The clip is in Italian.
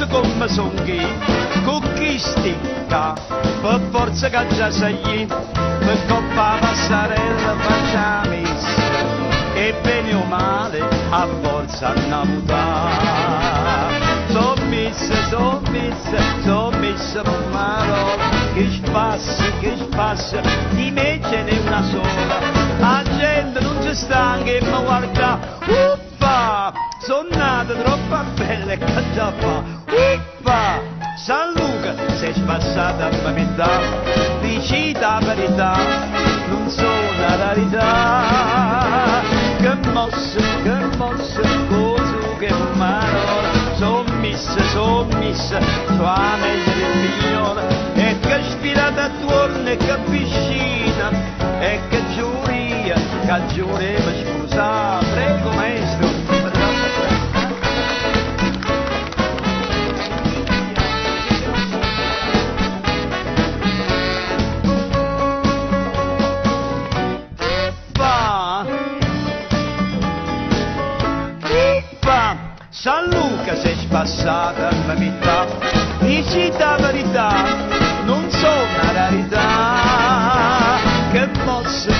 mosse come son chi, con chi sticca, per forza che già sei, per coppa passarella facciamo e bene o male a forza annavutare. Sommessa, mamma, che spassa, di me ce n'è una sola, la gente non ci stanca e mi guarda, uffa, sono nata troppo bella e che già fa, uffa, San Luca, sei spassata a metà, dici la verità, non sono una rarità, che mosse, cosa che mano, sommessa, tua meglio del figliola, e che spirata attorno e che piscina, e che giuria, mi scusa, prego maestro. San Luca sei spassata a metà, dici la verità, non sono una rarità, che mosse,